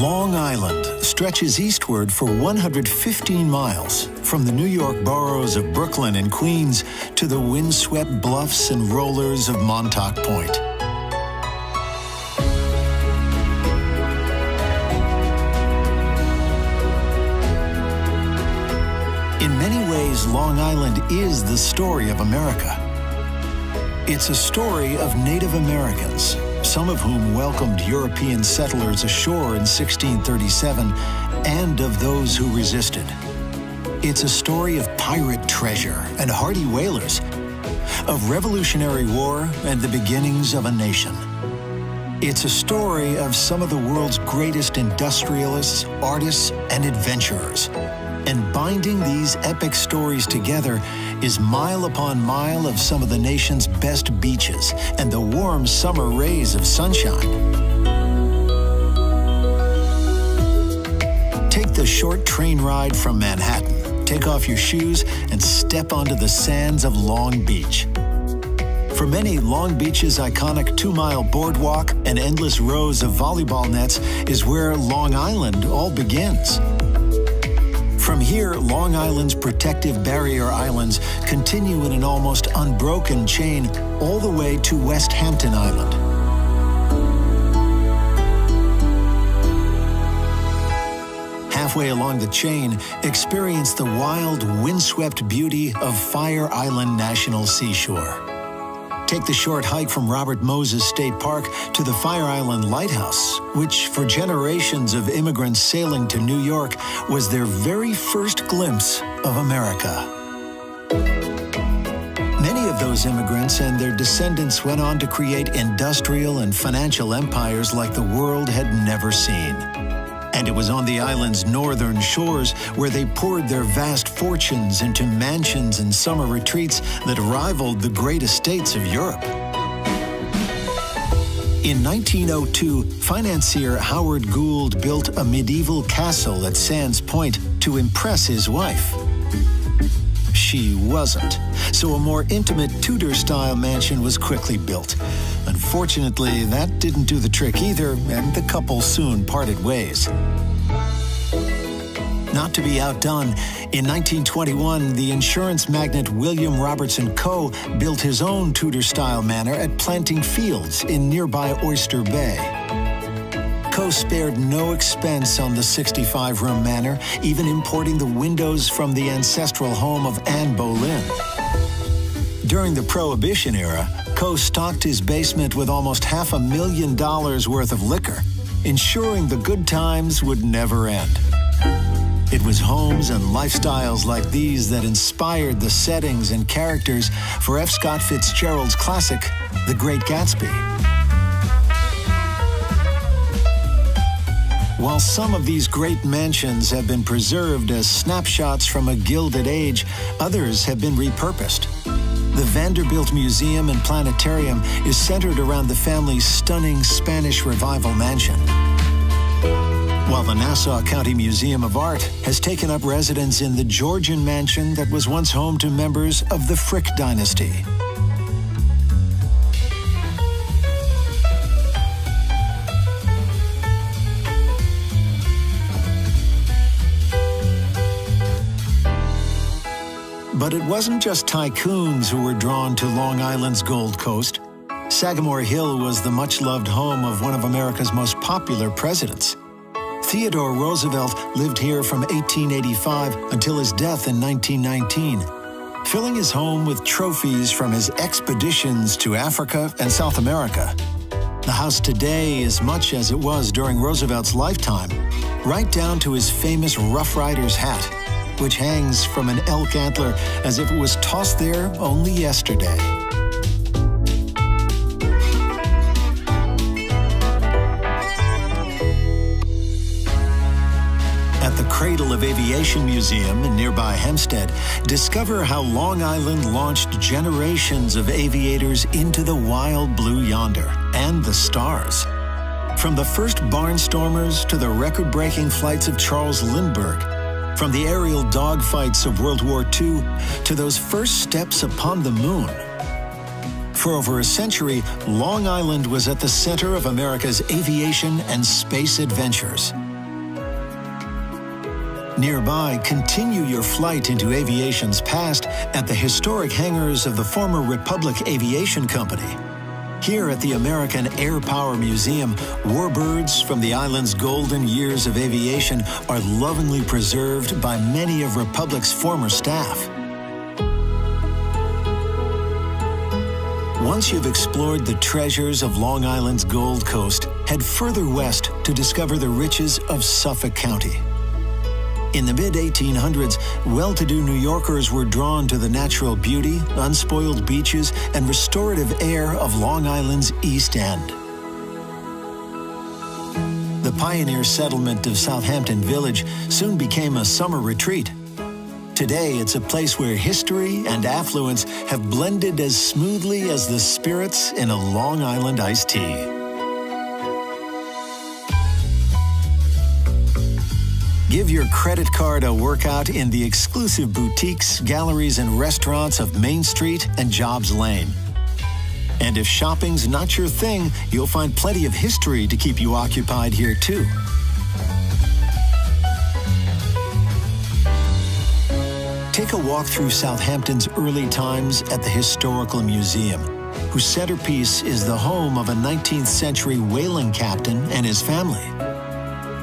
Long Island stretches eastward for 115 miles, from the New York boroughs of Brooklyn and Queens to the windswept bluffs and rollers of Montauk Point. In many ways, Long Island is the story of America. It's a story of Native Americans, some of whom welcomed European settlers ashore in 1637, and of those who resisted. It's a story of pirate treasure and hardy whalers, of Revolutionary War and the beginnings of a nation. It's a story of some of the world's greatest industrialists, artists, and adventurers. And binding these epic stories together is mile upon mile of some of the nation's best beaches and the warm summer rays of sunshine. Take the short train ride from Manhattan, take off your shoes, and step onto the sands of Long Beach. For many, Long Beach's iconic 2-mile boardwalk and endless rows of volleyball nets is where Long Island all begins. From here, Long Island's protective barrier islands continue in an almost unbroken chain all the way to West Hampton Island. Halfway along the chain, experience the wild, windswept beauty of Fire Island National Seashore. Take the short hike from Robert Moses State Park to the Fire Island Lighthouse, which for generations of immigrants sailing to New York was their very first glimpse of America. Many of those immigrants and their descendants went on to create industrial and financial empires like the world had never seen. And it was on the island's northern shores where they poured their vast fortunes into mansions and summer retreats that rivaled the great estates of Europe. In 1902, financier Howard Gould built a medieval castle at Sands Point to impress his wife. She wasn't, so a more intimate Tudor-style mansion was quickly built. Unfortunately, that didn't do the trick either, and the couple soon parted ways. Not to be outdone, in 1921, the insurance magnate William Robertson Coe built his own Tudor-style manor at Planting Fields in nearby Oyster Bay. Coe spared no expense on the 65-room manor, even importing the windows from the ancestral home of Anne Boleyn. During the Prohibition era, Coe stocked his basement with almost $500,000 worth of liquor, ensuring the good times would never end. It was homes and lifestyles like these that inspired the settings and characters for F. Scott Fitzgerald's classic, The Great Gatsby. While some of these great mansions have been preserved as snapshots from a gilded age, others have been repurposed. The Vanderbilt Museum and Planetarium is centered around the family's stunning Spanish Revival mansion, while the Nassau County Museum of Art has taken up residence in the Georgian mansion that was once home to members of the Frick dynasty. But it wasn't just tycoons who were drawn to Long Island's Gold Coast. Sagamore Hill was the much-loved home of one of America's most popular presidents. Theodore Roosevelt lived here from 1885 until his death in 1919, filling his home with trophies from his expeditions to Africa and South America. The house today is much as it was during Roosevelt's lifetime, right down to his famous Rough Rider's hat, which hangs from an elk antler as if it was tossed there only yesterday. At the Cradle of Aviation Museum in nearby Hempstead, discover how Long Island launched generations of aviators into the wild blue yonder and the stars. From the first barnstormers to the record-breaking flights of Charles Lindbergh, from the aerial dogfights of World War II to those first steps upon the moon. For over a century, Long Island was at the center of America's aviation and space adventures. Nearby, continue your flight into aviation's past at the historic hangars of the former Republic Aviation Company. Here at the American Air Power Museum, warbirds from the island's golden years of aviation are lovingly preserved by many of Republic's former staff. Once you've explored the treasures of Long Island's Gold Coast, head further west to discover the riches of Suffolk County. In the mid-1800s, well-to-do New Yorkers were drawn to the natural beauty, unspoiled beaches, and restorative air of Long Island's East End. The pioneer settlement of Southampton Village soon became a summer retreat. Today, it's a place where history and affluence have blended as smoothly as the spirits in a Long Island iced tea. Give your credit card a workout in the exclusive boutiques, galleries, and restaurants of Main Street and Jobs Lane. And if shopping's not your thing, you'll find plenty of history to keep you occupied here too. Take a walk through Southampton's early times at the Historical Museum, whose centerpiece is the home of a 19th century whaling captain and his family.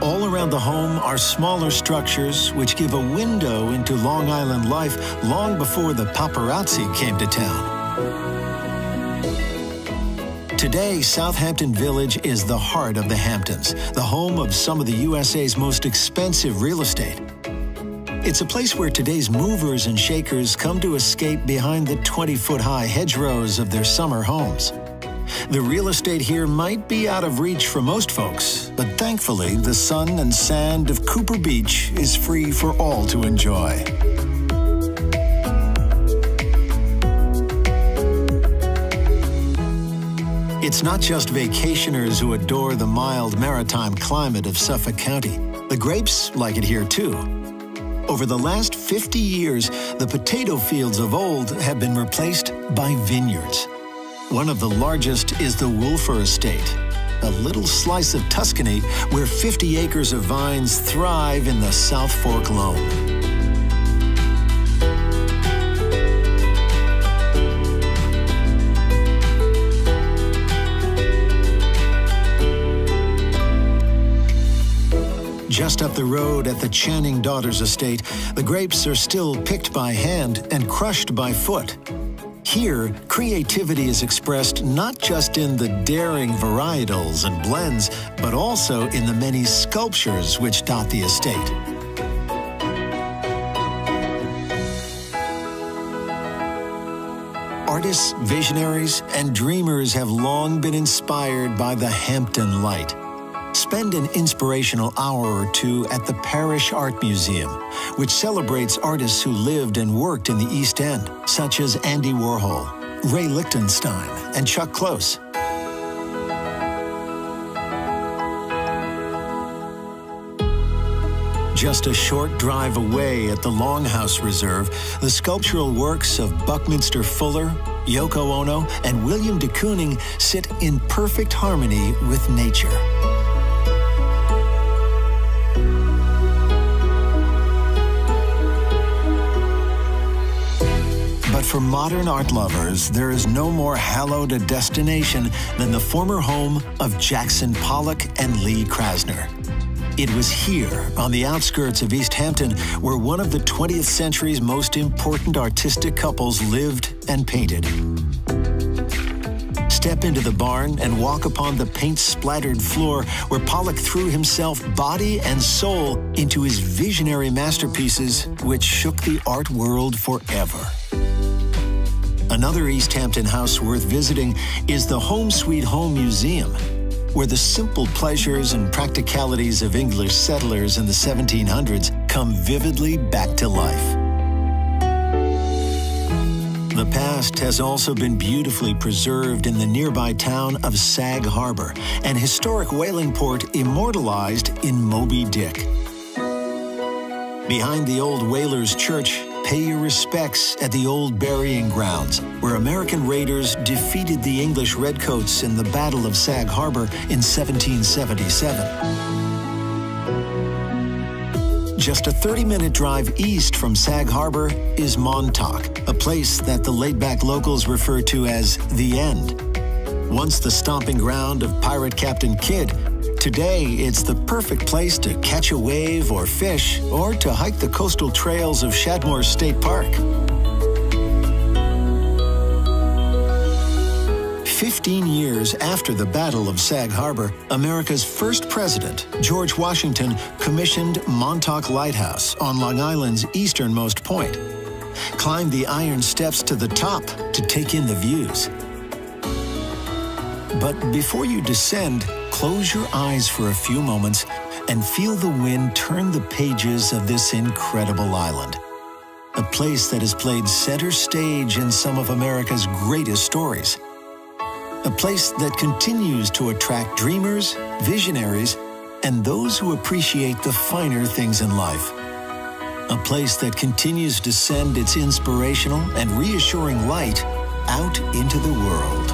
All around the home are smaller structures which give a window into Long Island life long before the paparazzi came to town. Today, Southampton Village is the heart of the Hamptons, the home of some of the USA's most expensive real estate. It's a place where today's movers and shakers come to escape behind the 20-foot-high hedgerows of their summer homes. The real estate here might be out of reach for most folks, but thankfully, the sun and sand of Cooper Beach is free for all to enjoy. It's not just vacationers who adore the mild maritime climate of Suffolk County. The grapes like it here too. Over the last 50 years, the potato fields of old have been replaced by vineyards. One of the largest is the Wolfer Estate, a little slice of Tuscany where 50 acres of vines thrive in the South Fork loam. Just up the road at the Channing Daughters Estate, the grapes are still picked by hand and crushed by foot. Here, creativity is expressed not just in the daring varietals and blends, but also in the many sculptures which dot the estate. Artists, visionaries, and dreamers have long been inspired by the Hampton Light. Spend an inspirational hour or two at the Parish Art Museum, which celebrates artists who lived and worked in the East End, such as Andy Warhol, Ray Lichtenstein, and Chuck Close. Just a short drive away at the Longhouse Reserve, the sculptural works of Buckminster Fuller, Yoko Ono, and William de Kooning sit in perfect harmony with nature. But for modern art lovers, there is no more hallowed a destination than the former home of Jackson Pollock and Lee Krasner. It was here, on the outskirts of East Hampton, where one of the 20th century's most important artistic couples lived and painted. Step into the barn and walk upon the paint-splattered floor where Pollock threw himself body and soul into his visionary masterpieces, which shook the art world forever. Another East Hampton house worth visiting is the Home Sweet Home Museum, where the simple pleasures and practicalities of English settlers in the 1700s come vividly back to life. The past has also been beautifully preserved in the nearby town of Sag Harbor, an historic whaling port immortalized in Moby Dick. Behind the old whalers' church, pay your respects at the old burying grounds, where American raiders defeated the English redcoats in the Battle of Sag Harbor in 1777. Just a 30-minute drive east from Sag Harbor is Montauk, a place that the laid-back locals refer to as the End. Once the stomping ground of pirate Captain Kidd, today it's the perfect place to catch a wave or fish, or to hike the coastal trails of Shadmore State Park. 15 years after the Battle of Sag Harbor, America's first president, George Washington, commissioned Montauk Lighthouse on Long Island's easternmost point. Climb the iron steps to the top to take in the views. But before you descend, close your eyes for a few moments and feel the wind turn the pages of this incredible island. A place that has played center stage in some of America's greatest stories. A place that continues to attract dreamers, visionaries, and those who appreciate the finer things in life. A place that continues to send its inspirational and reassuring light out into the world.